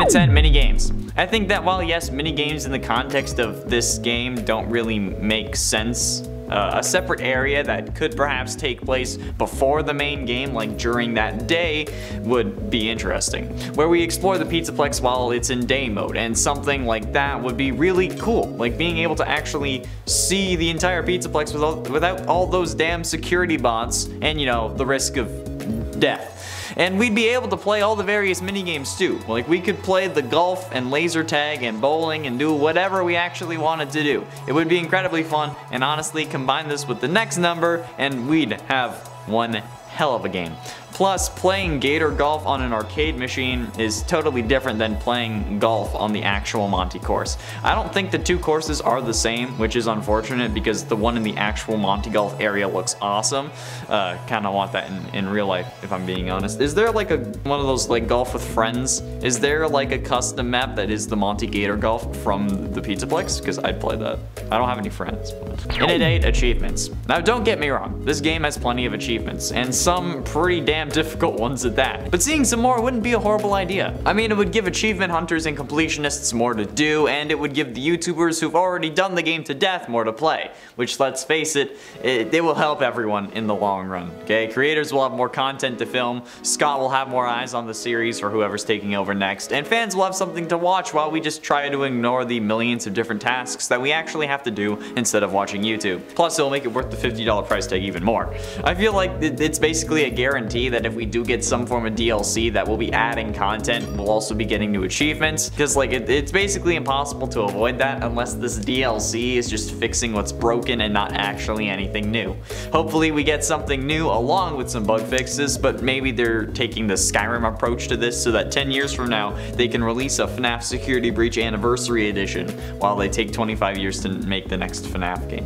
At 10, minigames. I think that while yes, minigames in the context of this game don't really make sense, a separate area that could perhaps take place before the main game, like during that day, would be interesting. Where we explore the Pizzaplex while it's in day mode, and something like that would be really cool. Like being able to actually see the entire Pizzaplex without all those damn security bots and, you know, the risk of death. And we'd be able to play all the various minigames too. Like we could play the golf and laser tag and bowling and do whatever we actually wanted to do. It would be incredibly fun, and honestly combine this with the next number and we'd have one hell of a game. Plus, playing Gator Golf on an arcade machine is totally different than playing golf on the actual Monty course. I don't think the two courses are the same, which is unfortunate because the one in the actual Monty Golf area looks awesome. Kinda want that in real life, if I'm being honest. Is there like one of those like golf with friends? Is there like a custom map that is the Monty Gator Golf from the Pizzaplex? Because I'd play that. I don't have any friends. And at 8, achievements. Now don't get me wrong, this game has plenty of achievements, and some pretty damn difficult ones at that. But seeing some more wouldn't be a horrible idea. I mean, it would give achievement hunters and completionists more to do, and it would give the YouTubers who've already done the game to death more to play. Which, let's face it, it will help everyone in the long run. Okay, creators will have more content to film, Scott will have more eyes on the series for whoever's taking over next, and fans will have something to watch while we just try to ignore the millions of different tasks that we actually have to do instead of watching YouTube. Plus, it'll make it worth the $50 price tag even more. I feel like it's basically a guarantee that if we do get some form of DLC that will be adding content, we'll also be getting new achievements, because like it's basically impossible to avoid that unless this DLC is just fixing what's broken and not actually anything new. Hopefully we get something new along with some bug fixes, but maybe they're taking the Skyrim approach to this so that 10 years from now they can release a FNAF Security Breach Anniversary Edition while they take 25 years to make the next FNAF game.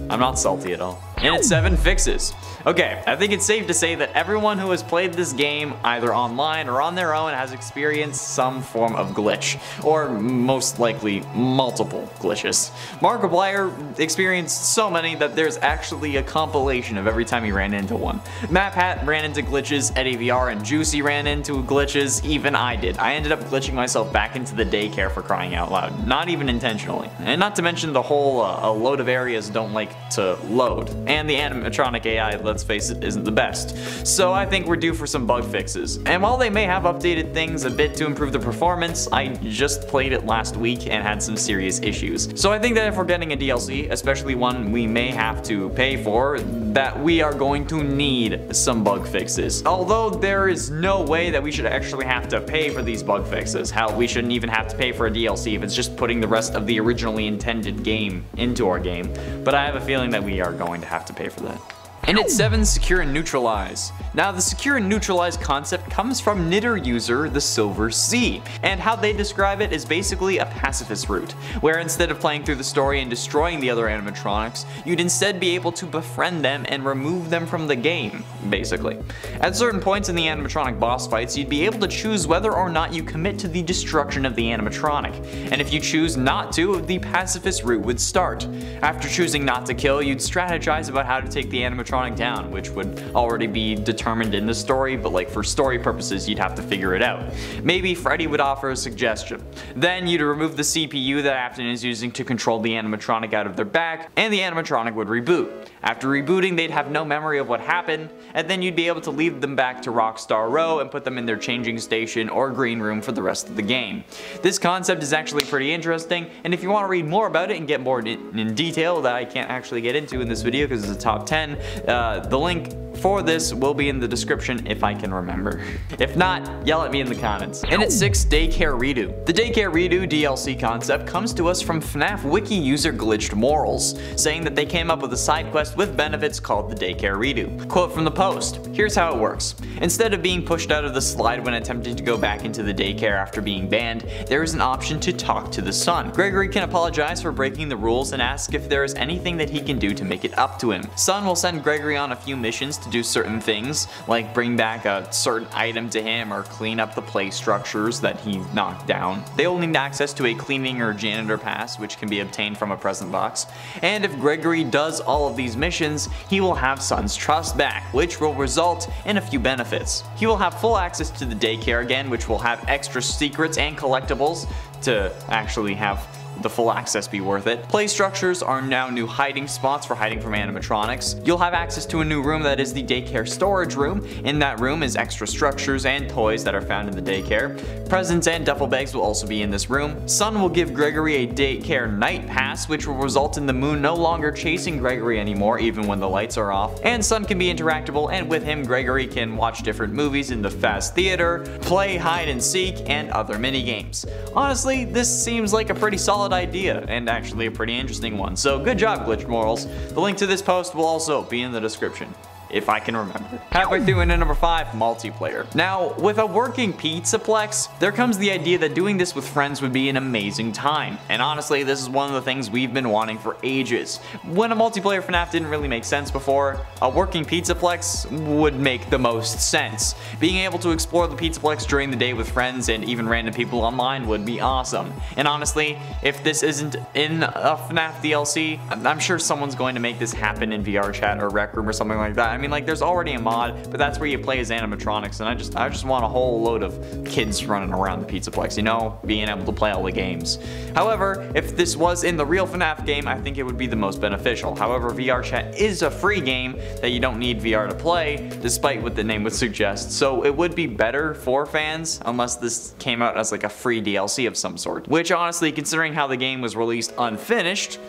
I'm not salty at all. And at 7, fixes. Okay, I think it's safe to say that everyone who has played this game, either online or on their own, has experienced some form of glitch. Or most likely, multiple glitches. Markiplier experienced so many that there's actually a compilation of every time he ran into one. MapHat ran into glitches, Eddie VR and Juicy ran into glitches, even I did. I ended up glitching myself back into the DAYCARE for crying out loud, not even intentionally. And not to mention the whole a load of areas don't like to load. And the animatronic AI, let's face it, isn't the best. So I think we're due for some bug fixes. And while they may have updated things a bit to improve the performance, I just played it last week and had some serious issues. So I think that if we're getting a DLC, especially one we may have to pay for, that we are going to need some bug fixes. Although there is no way that we should actually have to pay for these bug fixes. Hell, we shouldn't even have to pay for a DLC if it's just putting the rest of the originally intended game into our game. But I have a feeling that we are going to have to pay for that. And at 7, secure and neutralize. Now the secure and neutralize concept comes from Knitter user the Silver Sea, and how they describe it is basically a pacifist route, where instead of playing through the story and destroying the other animatronics, you'd instead be able to befriend them and remove them from the game, basically. At certain points in the animatronic boss fights, you'd be able to choose whether or not you commit to the destruction of the animatronic, and if you choose not to, the pacifist route would start. After choosing not to kill, you'd strategize about how to take the animatronic down, which would already be determined in the story, but like for story purposes you'd have to figure it out. Maybe Freddy would offer a suggestion. Then you'd remove the CPU that Afton is using to control the animatronic out of their back, and the animatronic would reboot. After rebooting, they'd have no memory of what happened, and then you'd be able to lead them back to Rockstar Row and put them in their changing station or green room for the rest of the game. This concept is actually pretty interesting, and if you want to read more about it and get more in detail that I can't actually get into in this video because it's a top 10, the link for this will be in the description if I can remember. If not, yell at me in the comments. And at 6, DAYCARE Redo. The DAYCARE Redo DLC concept comes to us from FNAF Wiki user Glitched Morals, saying that they came up with a side quest with benefits called the DAYCARE Redo. Quote from the post, here's how it works. Instead of being pushed out of the slide when attempting to go back into the daycare after being banned, there is an option to talk to the son. Gregory can apologize for breaking the rules and ask if there is anything that he can do to make it up to him. Son will send Gregory on a few missions to to do certain things, like bring back a certain item to him or clean up the play structures that he knocked down. They will need access to a cleaning or janitor pass, which can be obtained from a present box. And if Gregory does all of these missions, he will have Sun's trust back, which will result in a few benefits. He will have full access to the daycare again, which will have extra secrets and collectibles to actually have the full access be worth it. Play structures are now new hiding spots for hiding from animatronics. You'll have access to a new room that is the daycare storage room. In that room is extra structures and toys that are found in the daycare. Presents and duffel bags will also be in this room. Sun will give Gregory a daycare night pass, which will result in the moon no longer chasing Gregory anymore even when the lights are off. And Sun can be interactable, and with him Gregory can watch different movies in the fast theater, play hide and seek, and other mini games. Honestly, this seems like a pretty solid idea, and actually a pretty interesting one, so good job, Glitch Morals. The link to this post will also be in the description, if I can remember. Halfway through into number 5, multiplayer. Now, with a working pizzaplex, there comes the idea that doing this with friends would be an amazing time. And honestly, this is one of the things we've been wanting for ages. When a multiplayer FNAF didn't really make sense before, a working pizzaplex would make the most sense. Being able to explore the pizzaplex during the day with friends and even random people online would be awesome. And honestly, if this isn't in a FNAF DLC, I'm sure someone's going to make this happen in VR chat or Rec Room or something like that. I mean, like, there's already a mod, but that's where you play as animatronics, and I just want a whole load of kids running around the pizzaplex, you know, being able to play all the games. However, if this was in the real FNAF game, I think it would be the most beneficial. However, VR chat is a free game that you don't need VR to play, despite what the name would suggest, so it would be better for fans unless this came out as like a free DLC of some sort. Which honestly, considering how the game was released unfinished,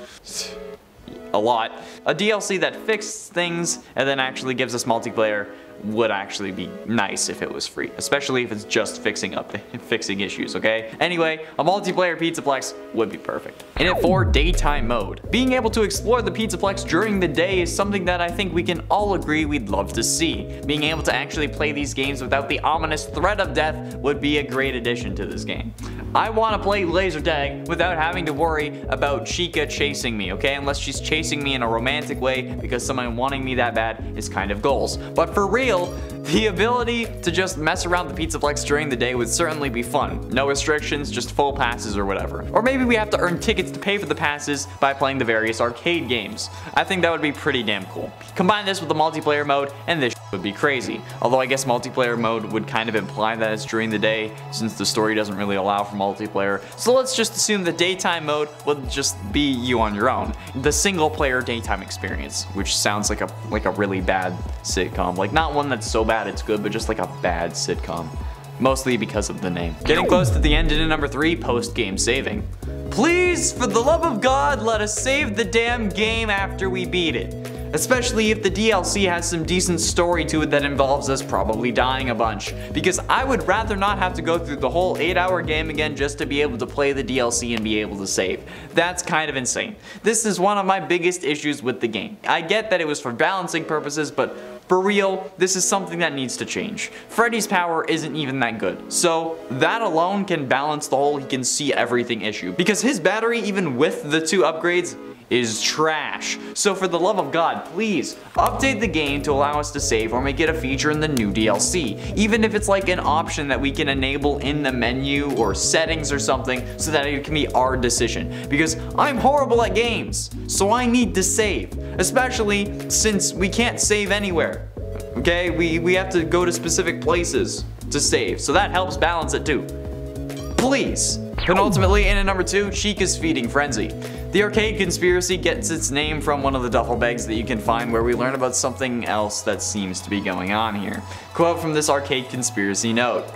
a lot. A DLC that fixed things and then actually gives us multiplayer would actually be nice if it was free, especially if it's just fixing issues, okay? Anyway, a multiplayer pizzaplex would be perfect. In it for daytime mode. Being able to explore the pizzaplex during the day is something that I think we can all agree we'd love to see. Being able to actually play these games without the ominous threat of death would be a great addition to this game. I want to play laser tag without having to worry about Chica chasing me, okay? Unless she's chasing me in a romantic way because someone wanting me that bad is kind of goals. But for real, the ability to just mess around the pizzaplex during the day would certainly be fun. No restrictions, just full passes or whatever. Or maybe we have to earn tickets to pay for the passes by playing the various arcade games. I think that would be pretty damn cool. Combine this with the multiplayer mode and this would be crazy. Although I guess multiplayer mode would kind of imply that it's during the day since the story doesn't really allow for multiplayer. So let's just assume the daytime mode would just be you on your own. The single player daytime experience, which sounds like a really bad sitcom. Like, not one that's so bad it's good, but just like a bad sitcom. Mostly because of the name. Getting close to the end into number 3, post-game saving. Please, for the love of God, let us save the damn game after we beat it. Especially if the DLC has some decent story to it that involves us probably dying a bunch. Because I would rather not have to go through the whole 8-hour game again just to be able to play the DLC and be able to save. That's kind of insane. This is one of my biggest issues with the game. I get that it was for balancing purposes, but for real, this is something that needs to change. Freddy's power isn't even that good, so that alone can balance the whole he can see everything issue. Because his battery, even with the 2 upgrades, is trash. So for the love of God, please update the game to allow us to save or make it a feature in the new DLC. Even if it's like an option that we can enable in the menu or settings or something so that it can be our decision. Because I'm horrible at games, so I need to save. Especially since we can't save anywhere. Okay, we have to go to specific places to save, so that helps balance it too. Please. Penultimately, in at number 2, CHICA'S Feeding Frenzy. The arcade conspiracy gets its name from one of the duffel bags that you can find where we learn about something else that seems to be going on here. Quote from this arcade conspiracy note.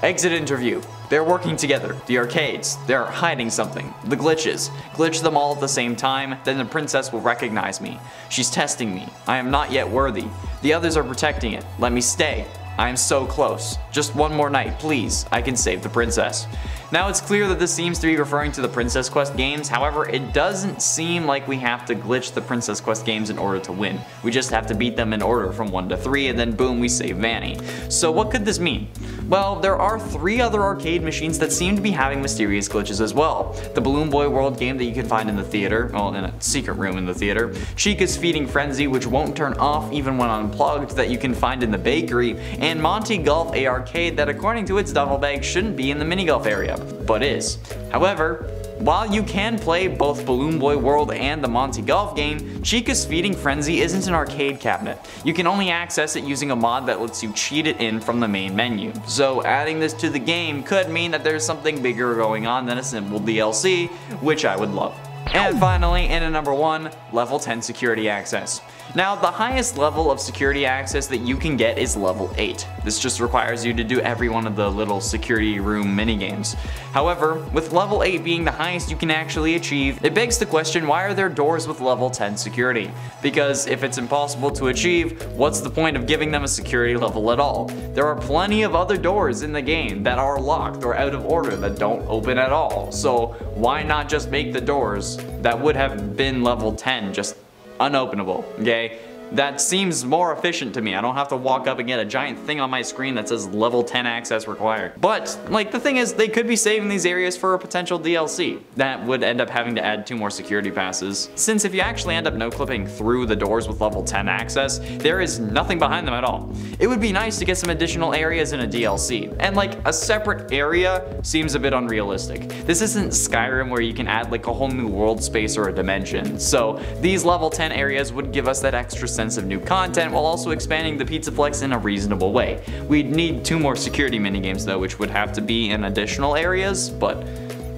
Exit interview. They're working together. The arcades. They're hiding something. The glitches. Glitch them all at the same time, then the princess will recognize me. She's testing me. I am not yet worthy. The others are protecting it. Let me stay. I'm so close. Just one more night, please. I can save the princess. Now it's clear that this seems to be referring to the Princess Quest games, however it doesn't seem like we have to glitch the Princess Quest games in order to win. We just have to beat them in order from 1 to 3 and then boom, we save Vanny. So what could this mean? Well, there are 3 other arcade machines that seem to be having mysterious glitches as well. The Balloon Boy World game that you can find in the theater, well in a secret room in the theater, CHICA'S Feeding Frenzy which won't turn off even when unplugged that you can find in the bakery, and Monty Golf A Arcade that according to its duffel bag shouldn't be in the mini golf area, but is. However, while you can play both Balloon Boy World and the Monty Golf game, CHICA'S Feeding Frenzy isn't an arcade cabinet. You can only access it using a mod that lets you cheat it in from the main menu. So adding this to the game could mean that there's something bigger going on than a simple DLC, which I would love. And finally, in at number 1, level 10 security access. Now, the highest level of security access that you can get is level 8. This just requires you to do every one of the little security room minigames. However, with level 8 being the highest you can actually achieve, it begs the question, why are there doors with level 10 security? Because if it's impossible to achieve, what's the point of giving them a security level at all? There are plenty of other doors in the game that are locked or out of order that don't open at all. So why not just make the doors that would have been level 10 just unopenable, okay? That seems more efficient to me. I don't have to walk up and get a giant thing on my screen that says level 10 access required. But, like, the thing is, they could be saving these areas for a potential DLC. That would end up having to add 2 more security passes. Since if you actually end up no-clipping through the doors with level 10 access, there is nothing behind them at all. It would be nice to get some additional areas in a DLC. And like, a separate area seems a bit unrealistic. This isn't Skyrim where you can add like a whole new world space or a dimension. So these level 10 areas would give us that extra sense of new content while also expanding the Pizzaplex in a reasonable way. We'd need 2 more security minigames though, which would have to be in additional areas, but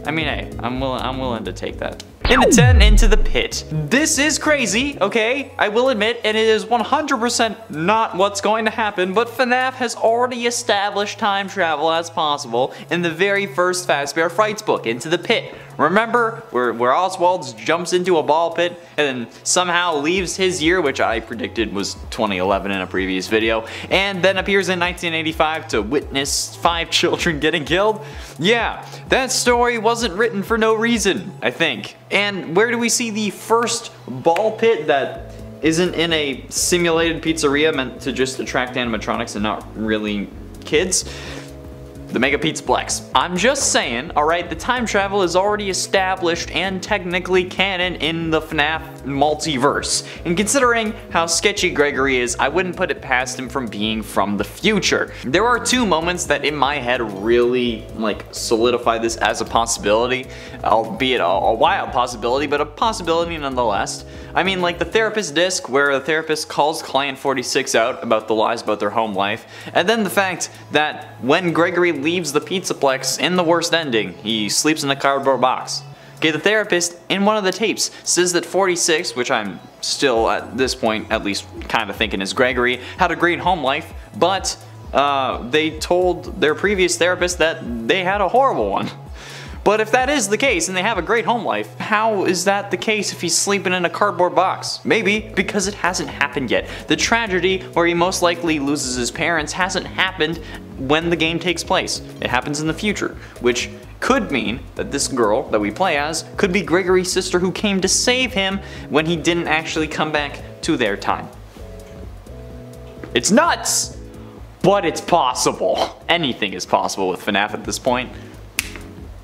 I mean, hey, I'm willing to take that. In at 10, Into the Pit. This is crazy, okay? I will admit, and it is 100% not what's going to happen, but FNAF has already established time travel as possible in the very first Fazbear Frights book, Into the Pit. Remember where Oswald jumps into a ball pit and then somehow leaves his year, which I predicted was 2011 in a previous video, and then appears in 1985 to witness 5 children getting killed? Yeah, that story wasn't written for no reason, I think. And where do we see the first ball pit that isn't in a simulated pizzeria meant to just attract animatronics and not really kids? The Mega Pizzaplex. I'm just saying, alright, the time travel is already established and technically canon in the FNAF multiverse. And considering how sketchy Gregory is, I wouldn't put it past him from being from the future. There are 2 moments that in my head really like solidify this as a possibility, albeit a wild possibility, but a possibility nonetheless. I mean, like the therapist disc where the therapist calls client 46 out about the lies about their home life, and then the fact that when Gregory leaves the Pizzaplex in the worst ending, he sleeps in a cardboard box. Okay, the therapist in one of the tapes says that 46, which I'm still at this point at least kind of thinking is Gregory, had a great home life, but they told their previous therapist that they had a horrible one. But if that is the case and they have a great home life, how is that the case if he's sleeping in a cardboard box? Maybe because it hasn't happened yet. The tragedy where he most likely loses his parents hasn't happened when the game takes place. It happens in the future, which could mean that this girl that we play as could be Gregory's sister who came to save him when he didn't actually come back to their time. It's nuts, but it's possible. Anything is possible with FNAF at this point.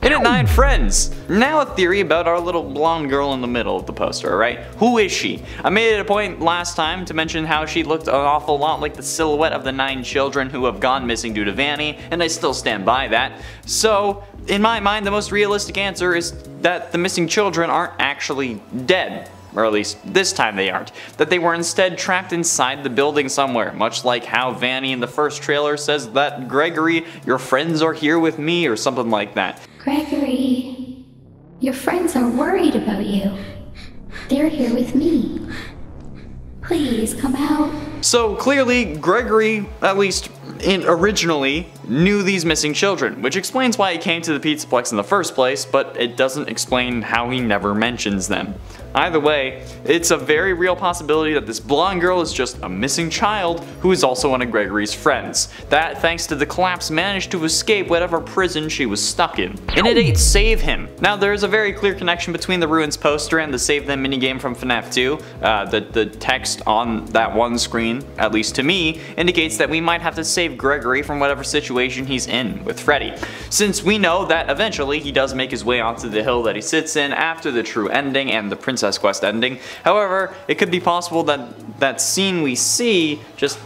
In at 9, Friends. Now a theory about our little blonde girl in the middle of the poster, alright? Who is she? I made it a point last time to mention how she looked an awful lot like the silhouette of the 9 children who have gone missing due to Vanny, and I still stand by that. So, in my mind, the most realistic answer is that the missing children aren't actually dead. Or at least this time they aren't. That they were instead trapped inside the building somewhere, much like how Vanny in the first trailer says that Gregory, your friends are here with me, or something like that. Gregory, your friends are worried about you. They're here with me. Please come out. So clearly, Gregory, at least originally, knew these missing children, which explains why he came to the Pizzaplex in the first place, but it doesn't explain how he never mentions them. Either way, it's a very real possibility that this blonde girl is just a missing child who is also one of Gregory's friends, that thanks to the collapse managed to escape whatever prison she was stuck in. And it ain't save him. Now there is a very clear connection between the Ruins poster and the Save Them minigame from FNAF 2. The text on that one screen, at least to me, indicates that we might have to save Gregory from whatever situation he's in with Freddy, since we know that eventually he does make his way onto the hill that he sits in after the true ending and the Princess Quest ending. However, it could be possible that that scene we see just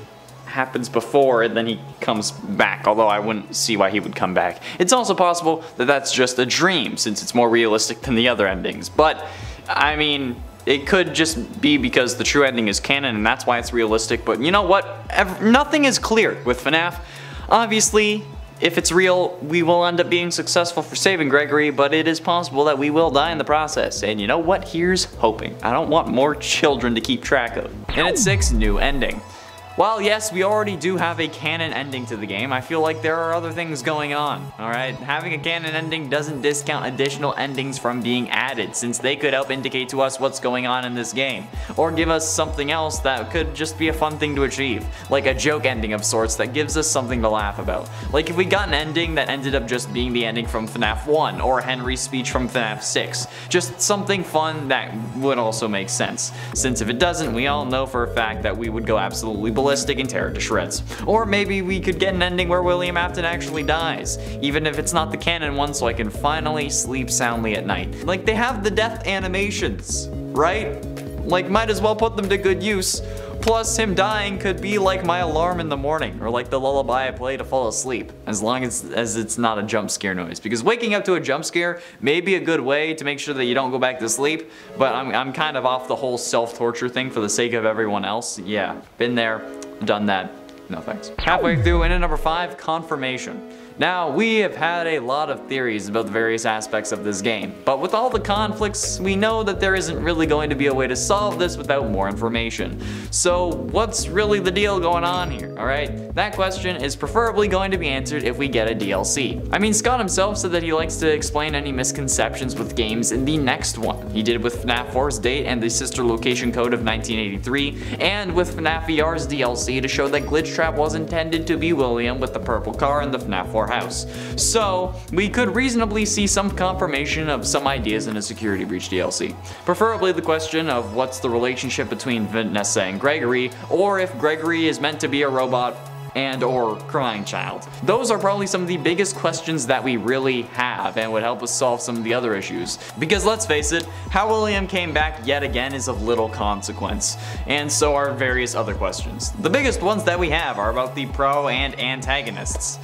happens before and then he comes back, although I wouldn't see why he would come back. It's also possible that that's just a dream, since it's more realistic than the other endings, but I mean, it could just be because the true ending is canon and that's why it's realistic, but you know what? Nothing is clear with FNAF. Obviously, if it's real, we will end up being successful for saving Gregory, but it is possible that we will die in the process. And you know what? Here's hoping. I don't want more children to keep track of. And at 6, new ending. While yes, we already do have a canon ending to the game, I feel like there are other things going on, alright? Having a canon ending doesn't discount additional endings from being added, since they could help indicate to us what's going on in this game, or give us something else that could just be a fun thing to achieve, like a joke ending of sorts that gives us something to laugh about. Like if we got an ending that ended up just being the ending from FNAF 1, or Henry's speech from FNAF 6, just something fun that would also make sense, since if it doesn't, we all know for a fact that we would go absolutely ballistic and tear it to shreds. Or maybe we could get an ending where William Afton actually dies, even if it's not the canon one, so I can finally sleep soundly at night. Like, they have the death animations, right? Like, might as well put them to good use. Plus, him dying could be like my alarm in the morning, or like the lullaby I play to fall asleep, as long as it's not a jump scare noise. Because waking up to a jump scare may be a good way to make sure that you don't go back to sleep, but I'm kind of off the whole self-torture thing for the sake of everyone else. Yeah, been there, done that, no thanks. Halfway through, and at number 5, confirmation. Now, we have had a lot of theories about the various aspects of this game, but with all the conflicts, we know that there isn't really going to be a way to solve this without more information. So what's really the deal going on here, alright? That question is preferably going to be answered if we get a DLC. I mean, Scott himself said that he likes to explain any misconceptions with games in the next one. He did with FNAF 4's date and the sister location code of 1983, and with FNAF VR's DLC to show that Glitch Trap was intended to be William with the purple car in the FNAF 4 house. So, we could reasonably see some confirmation of some ideas in a Security Breach DLC. Preferably the question of what's the relationship between Vanessa and Gregory, or if Gregory is meant to be a robot and or crying child. Those are probably some of the biggest questions that we really have and would help us solve some of the other issues. Because let's face it, how William came back yet again is of little consequence, and so are various other questions. The biggest ones that we have are about the pro and antagonists.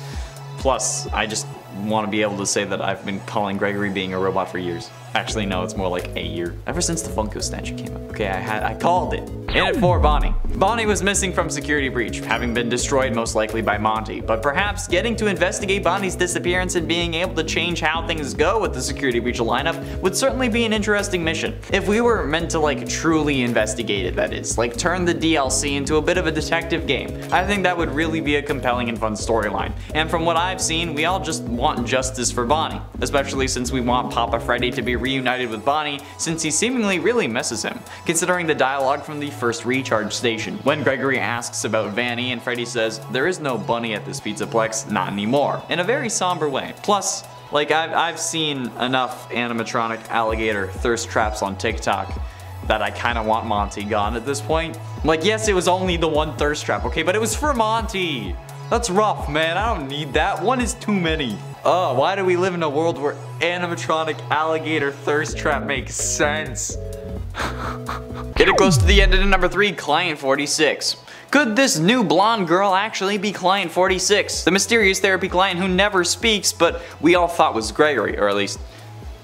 Plus, I just want to be able to say that I've been calling Gregory being a robot for years. Actually, no, it's more like a year. Ever since the Funko statue came up. Okay, I called it. And at 4, Bonnie. Bonnie was missing from Security Breach, having been destroyed most likely by Monty, but perhaps getting to investigate Bonnie's disappearance and being able to change how things go with the Security Breach lineup would certainly be an interesting mission. If we were meant to like truly investigate it, that is, like turn the DLC into a bit of a detective game, I think that would really be a compelling and fun storyline. And from what I've seen, we all just want justice for Bonnie, especially since we want Papa Freddy to be reunited with Bonnie, since he seemingly really misses him, considering the dialogue from the first recharge station, when Gregory asks about Vanny and Freddy says, "There is no bunny at this Pizzaplex, not anymore," in a very somber way. Plus, like I've seen enough animatronic alligator thirst traps on TikTok that I kinda want Monty gone at this point. Like, yes, it was only the one thirst trap, okay, but it was for Monty! That's rough, man, I don't need that, one is too many. Oh, why do we live in a world where animatronic alligator thirst trap makes sense? Getting close to the end of number 3, Client 46. Could this new blonde girl actually be Client 46? The mysterious therapy client who never speaks, but we all thought was Gregory, or at least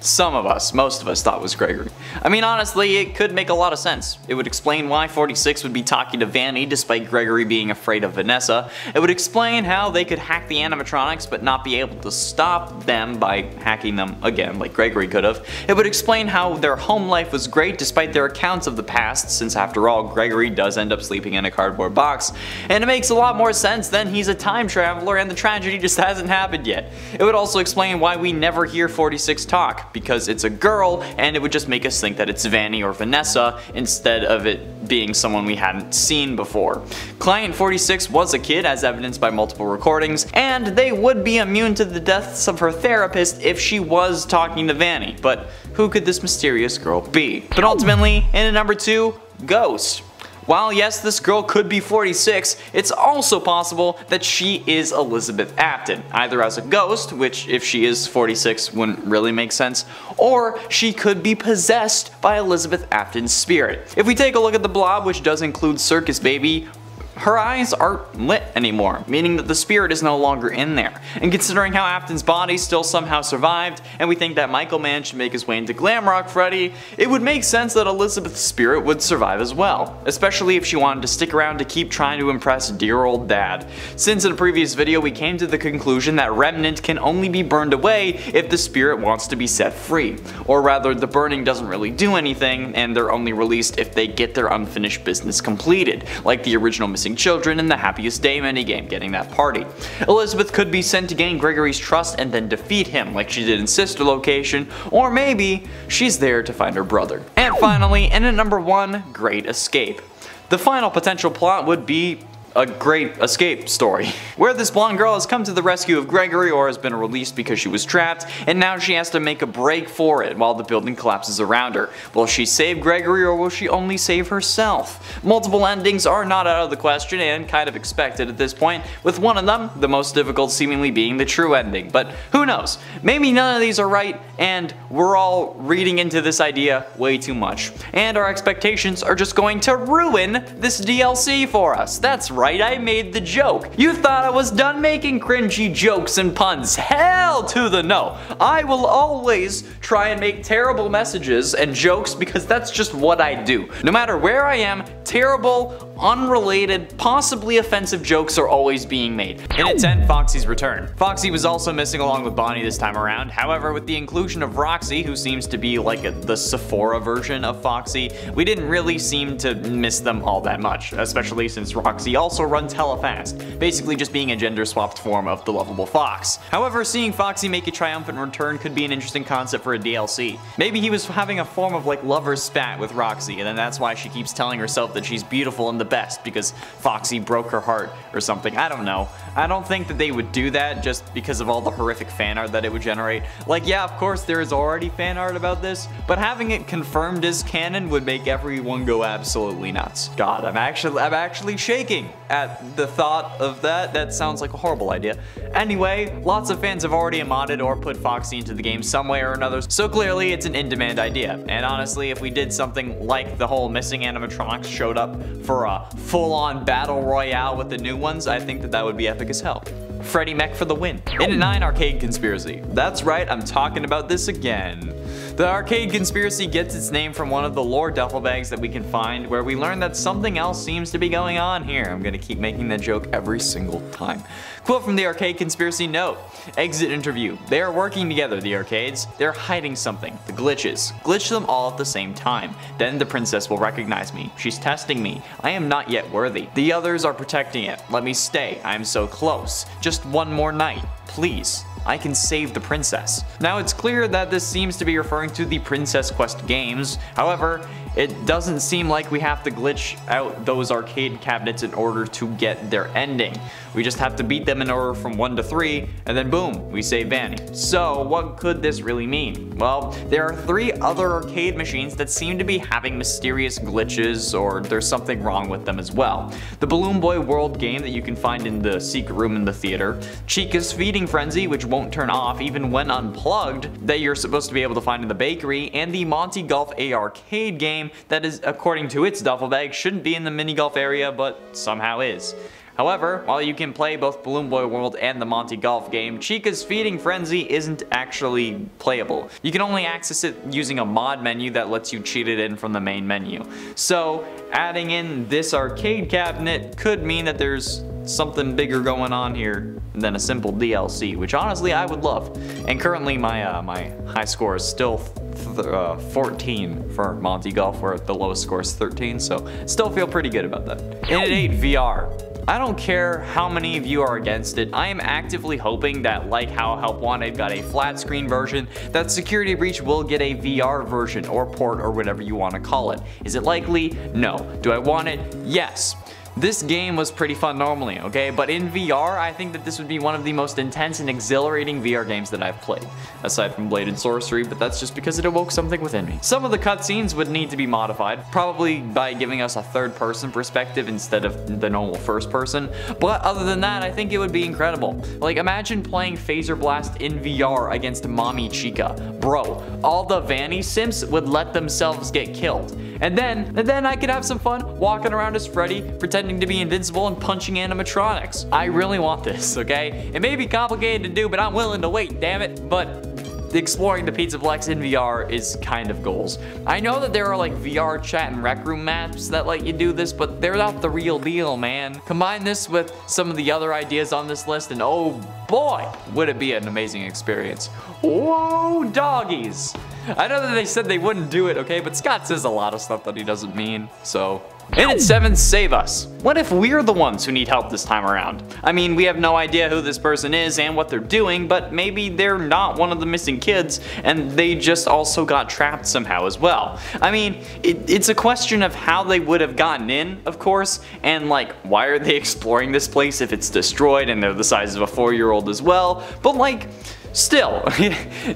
some of us, most of us thought was Gregory. I mean, honestly, it could make a lot of sense. It would explain why 46 would be talking to Vanny despite Gregory being afraid of Vanessa. It would explain how they could hack the animatronics but not be able to stop them by hacking them again like Gregory could have. It would explain how their home life was great despite their accounts of the past, since after all, Gregory does end up sleeping in a cardboard box. And it makes a lot more sense than he's a time traveler and the tragedy just hasn't happened yet. It would also explain why we never hear 46 talk, because it's a girl, and it would just make us think that it's Vanny or Vanessa instead of it being someone we hadn't seen before. Client 46 was a kid, as evidenced by multiple recordings, and they would be immune to the deaths of her therapist if she was talking to Vanny, but who could this mysterious girl be? But ultimately, in at number 2, Ghost. While yes, this girl could be 46, it's also possible that she is Elizabeth Afton, either as a ghost, which if she is 46 wouldn't really make sense, or she could be possessed by Elizabeth Afton's spirit. If we take a look at the blob, which does include Circus Baby, her eyes aren't lit anymore, meaning that the spirit is no longer in there. And considering how Afton's body still somehow survived, and we think that Michael managed to make his way into Glamrock Freddy, it would make sense that Elizabeth's spirit would survive as well, especially if she wanted to stick around to keep trying to impress dear old dad. Since in a previous video we came to the conclusion that Remnant can only be burned away if the spirit wants to be set free, or rather the burning doesn't really do anything and they're only released if they get their unfinished business completed, like the original Missing Children in the Happiest Day minigame getting that party. Elizabeth could be sent to gain Gregory's trust and then defeat him like she did in Sister Location, or maybe she's there to find her brother. And finally, in at number 1, Great Escape. The final potential plot would be a great escape story, where this blonde girl has come to the rescue of Gregory or has been released because she was trapped, and now she has to make a break for it while the building collapses around her. Will she save Gregory or will she only save herself? Multiple endings are not out of the question and kind of expected at this point, with one of them, the most difficult seemingly being the true ending, but who knows? Maybe none of these are right and we're all reading into this idea way too much, and our expectations are just going to ruin this DLC for us. That's right. I made the joke. You thought I was done making cringy jokes and puns. Hell to the no. I will always try and make terrible messages and jokes because that's just what I do. No matter where I am, terrible, unrelated, possibly offensive jokes are always being made. In at 10, Foxy's return. Foxy was also missing along with Bonnie this time around. However, with the inclusion of Roxy, who seems to be like the Sephora version of Foxy, we didn't really seem to miss them all that much, especially since Roxy also runs hella fast, basically just being a gender-swapped form of the lovable Fox. However, seeing Foxy make a triumphant return could be an interesting concept for a DLC. Maybe he was having a form of like lover's spat with Roxy, and then that's why she keeps telling herself that she's beautiful and the best because Foxy broke her heart or something. I don't know. I don't think that they would do that just because of all the horrific fan art that it would generate. Like, yeah, of course there is already fan art about this, but having it confirmed as canon would make everyone go absolutely nuts. God, I'm actually shaking at the thought of that. That sounds like a horrible idea. Anyway, lots of fans have already modded or put Foxy into the game some way or another, so clearly it's an in-demand idea. And honestly, if we did something like the whole missing animatronics showed up for a full-on battle royale with the new ones, I think that would be epic as hell. Freddy Mech for the win. In at 9, Arcade Conspiracy. That's right, I'm talking about this again. The Arcade Conspiracy gets its name from one of the lore duffel bags that we can find, where we learn that something else seems to be going on here. I'm gonna keep making that joke every single time. Quote from the Arcade Conspiracy note. Exit interview. They are working together, the arcades. They're hiding something. The glitches. Glitch them all at the same time. Then the princess will recognize me. She's testing me. I am not yet worthy. The others are protecting it. Let me stay. I am so close. Just one more night. Please. I can save the princess. Now it's clear that this seems to be referring to the Princess Quest games. However, it doesn't seem like we have to glitch out those arcade cabinets in order to get their ending. We just have to beat them in order from 1 to 3, and then boom, we save Vanny. So what could this really mean? Well, there are 3 other arcade machines that seem to be having mysterious glitches, or there's something wrong with them as well. The Balloon Boy World game that you can find in the secret room in the theater, CHICA'S Feeding Frenzy, which won't turn off even when unplugged, that you're supposed to be able to find in the bakery, and the Monty Golf A arcade game that is, according to its duffel bag, shouldn't be in the mini golf area but somehow is. However, while you can play both Balloon Boy World and the Monty Golf game, Chica's Feeding Frenzy isn't actually playable. You can only access it using a mod menu that lets you cheat it in from the main menu. So adding in this arcade cabinet could mean that there's something bigger going on here than a simple DLC, which honestly I would love. And currently my my high score is still 14 for Monty Golf, where the lowest score is 13, so still feel pretty good about that. Innate VR. I don't care how many of you are against it, I am actively hoping that, like how Help Wanted got a flat screen version, that Security Breach will get a VR version or port or whatever you want to call it. Is it likely? No. Do I want it? Yes. This game was pretty fun normally, okay? But in VR, I think that this would be one of the most intense and exhilarating VR games that I've played. Aside from Blade and Sorcery, but that's just because it awoke something within me. Some of the cutscenes would need to be modified, probably by giving us a third-person perspective instead of the normal first-person. But other than that, I think it would be incredible. Like, imagine playing Phaser Blast in VR against Mommy Chica. Bro, all the Vanny simps would let themselves get killed. And then I could have some fun walking around as Freddy, pretending to be invincible and punching animatronics. I really want this, okay? It may be complicated to do, but I'm willing to wait, damn it. But exploring the Pizzaplex in VR is kind of goals. I know that there are like VR chat and rec room maps that let you do this, but they're not the real deal, man. Combine this with some of the other ideas on this list and oh boy, would it be an amazing experience. Whoa, doggies. I know that they said they wouldn't do it, okay, but Scott says a lot of stuff that he doesn't mean, so. And at 7, save us. What if we're the ones who need help this time around? I mean, we have no idea who this person is and what they're doing, but maybe they're not one of the missing kids and they just also got trapped somehow as well. I mean, it's a question of how they would have gotten in, of course, and like, why are they exploring this place if it's destroyed and they're the size of a 4-year-old as well? But like, still,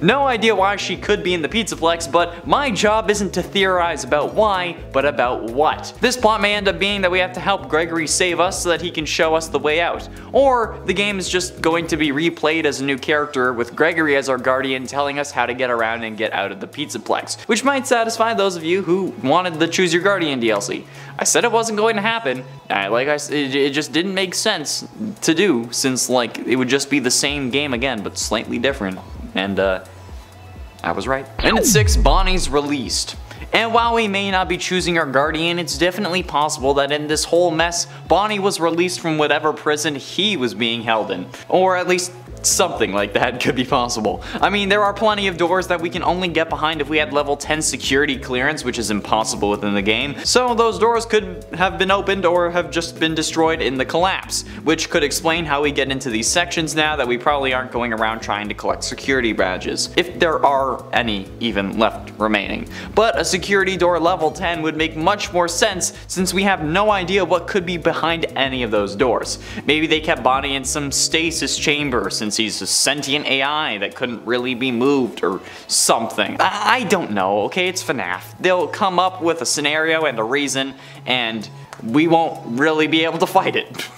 no idea why she could be in the Pizzaplex, but my job isn't to theorize about why, but about what. This plot may end up being that we have to help Gregory save us so that he can show us the way out. Or the game is just going to be replayed as a new character with Gregory as our guardian telling us how to get around and get out of the Pizzaplex, which might satisfy those of you who wanted the Choose Your Guardian DLC. I said it wasn't going to happen. Like I said, it just didn't make sense to do, since like it would just be the same game again, but slightly different. And I was right. And at 6, Bonnie's released. And while we may not be choosing our guardian, it's definitely possible that in this whole mess, Bonnie was released from whatever prison he was being held in. Or at least something like that could be possible. I mean, there are plenty of doors that we can only get behind if we had level 10 security clearance, which is impossible within the game. So those doors could have been opened or have just been destroyed in the collapse, which could explain how we get into these sections now that we probably aren't going around trying to collect security badges, if there are any even left remaining. But a security door level 10 would make much more sense since we have no idea what could be behind any of those doors. Maybe they kept Bonnie in some stasis chamber since he's a sentient AI that couldn't really be moved or something. I don't know, okay, it's FNAF. They'll come up with a scenario and a reason and we won't really be able to fight it.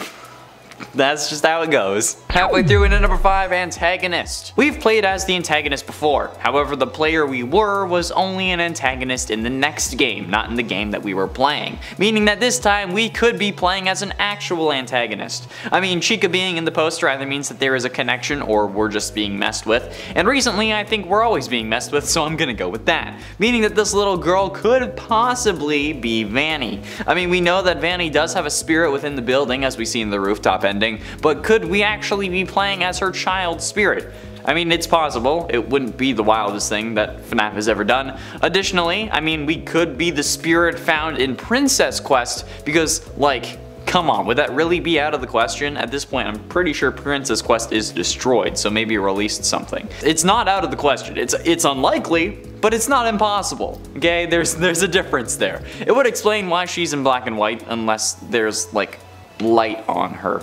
That's just how it goes. Halfway through into number 5, Antagonist. We've played as the antagonist before, however the player we were was only an antagonist in the next game, not in the game that we were playing, meaning that this time we could be playing as an actual antagonist. I mean, Chica being in the poster either means that there is a connection or we're just being messed with, and recently I think we're always being messed with, so I'm gonna go with that, meaning that this little girl could possibly be Vanny. I mean, we know that Vanny does have a spirit within the building as we see in the rooftop ending, but could we actually be playing as her child spirit? I mean, it's possible. It wouldn't be the wildest thing that FNAF has ever done. Additionally, I mean, we could be the spirit found in Princess Quest because, like, come on, would that really be out of the question? At this point, I'm pretty sure Princess Quest is destroyed, so maybe released something. It's not out of the question. It's unlikely, but it's not impossible, okay? There's a difference there. It would explain why she's in black and white unless there's, like, light on her.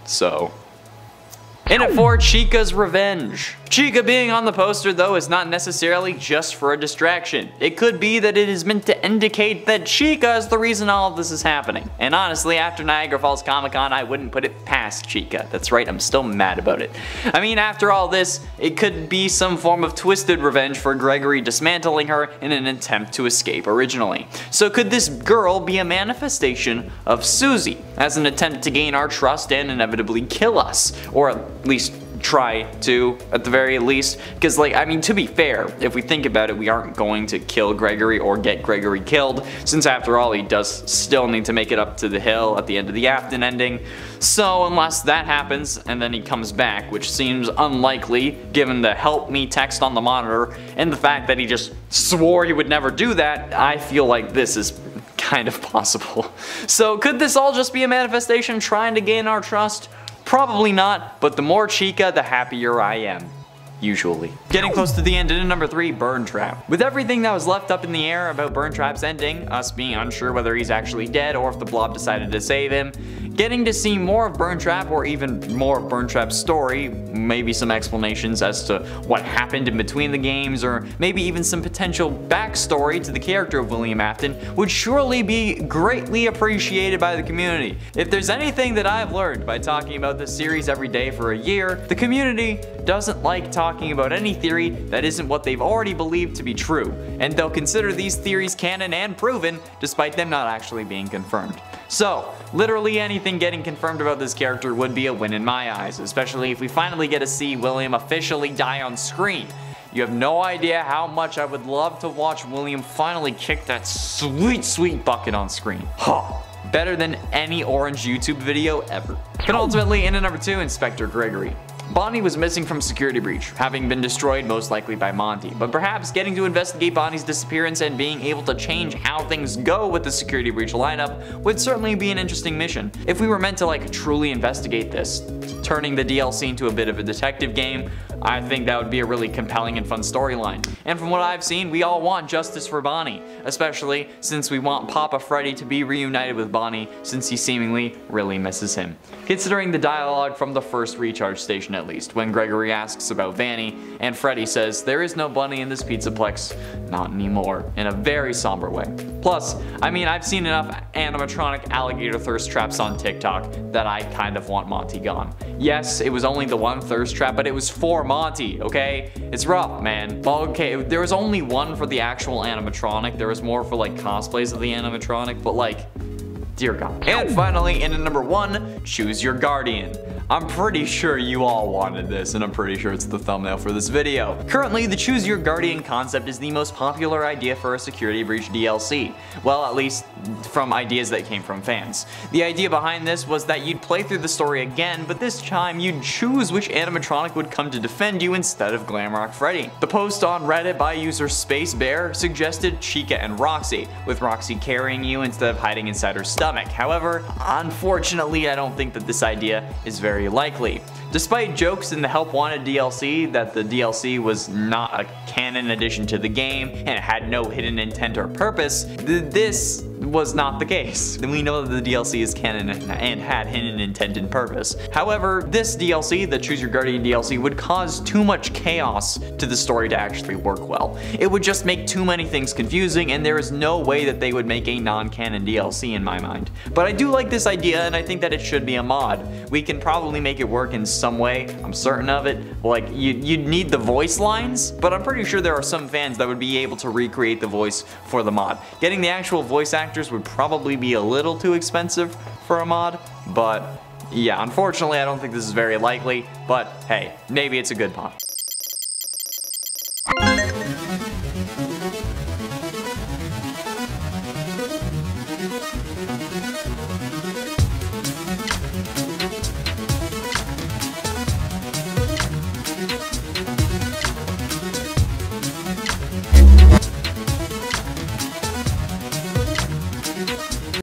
So. And at 4, Chica's Revenge. Chica being on the poster though is not necessarily just for a distraction. It could be that it is meant to indicate that Chica is the reason all of this is happening. And honestly, after Niagara Falls Comic Con, I wouldn't put it past Chica. That's right, I'm still mad about it. I mean, after all this, it could be some form of twisted revenge for Gregory dismantling her in an attempt to escape originally. So could this girl be a manifestation of Susie as an attempt to gain our trust and inevitably kill us? Or at least try to, at the very least, because like, I mean, to be fair, if we think about it, we aren't going to kill Gregory or get Gregory killed, since after all he does still need to make it up to the hill at the end of the Afton ending. So unless that happens and then he comes back, which seems unlikely given the help me text on the monitor and the fact that he just swore he would never do that, I feel like this is kind of possible. So could this all just be a manifestation trying to gain our trust? Probably not, but the more Chica, the happier I am. Usually. Getting close to the end, and number 3, Burn Trap. With everything that was left up in the air about Burn Trap's ending, us being unsure whether he's actually dead or if the Blob decided to save him, getting to see more of Burn Trap or even more of Burn Trap's story, maybe some explanations as to what happened in between the games, or maybe even some potential backstory to the character of William Afton, would surely be greatly appreciated by the community. If there's anything that I've learned by talking about this series every day for a year, the community doesn't like talking about any theory that isn't what they've already believed to be true, and they'll consider these theories canon and proven despite them not actually being confirmed. So, literally anything getting confirmed about this character would be a win in my eyes, especially if we finally get to see William officially die on screen. You have no idea how much I would love to watch William finally kick that sweet, sweet bucket on screen. Huh. Better than any orange YouTube video ever. But ultimately, in at number 2, Inspector Gregory. Bonnie was missing from Security Breach, having been destroyed most likely by Monty, but perhaps getting to investigate Bonnie's disappearance and being able to change how things go with the Security Breach lineup would certainly be an interesting mission. If we were meant to like truly investigate this, turning the DLC into a bit of a detective game, I think that would be a really compelling and fun storyline. And from what I've seen, we all want justice for Bonnie, especially since we want Papa Freddy to be reunited with Bonnie since he seemingly really misses him. Considering the dialogue from the first recharge station at least, when Gregory asks about Vanny, and Freddy says, "There is no bunny in this pizzaplex, not anymore," in a very somber way. Plus, I mean, I've seen enough animatronic alligator thirst traps on TikTok that I kind of want Monty gone. Yes, it was only the one thirst trap, but it was for Monty, okay? It's rough, man. Well, okay, there was only one for the actual animatronic. There was more for like cosplays of the animatronic, but like, dear God. And finally, in at number 1, Choose Your Guardian. I'm pretty sure you all wanted this, and I'm pretty sure it's the thumbnail for this video. Currently, the Choose Your Guardian concept is the most popular idea for a Security Breach DLC. Well, at least from ideas that came from fans. The idea behind this was that you'd play through the story again, but this time you'd choose which animatronic would come to defend you instead of Glamrock Freddy. The post on Reddit by user SpaceBear suggested Chica and Roxy, with Roxy carrying you instead of hiding inside her stomach. However, unfortunately, I don't think that this idea is very likely. Despite jokes in the Help Wanted DLC that the DLC was not a canon addition to the game and it had no hidden intent or purpose, this was not the case. We know that the DLC is canon and had hidden intent and purpose. However, this DLC, the Choose Your Guardian DLC, would cause too much chaos to the story to actually work well. It would just make too many things confusing, and there is no way that they would make a non-canon DLC in my mind. But I do like this idea, and I think that it should be a mod. We can probably make it work in some way, I'm certain of it. Like, you'd need the voice lines, but I'm pretty sure there are some fans that would be able to recreate the voice for the mod. Getting the actual voice actors would probably be a little too expensive for a mod, but yeah, unfortunately I don't think this is very likely, but hey, maybe it's a good mod.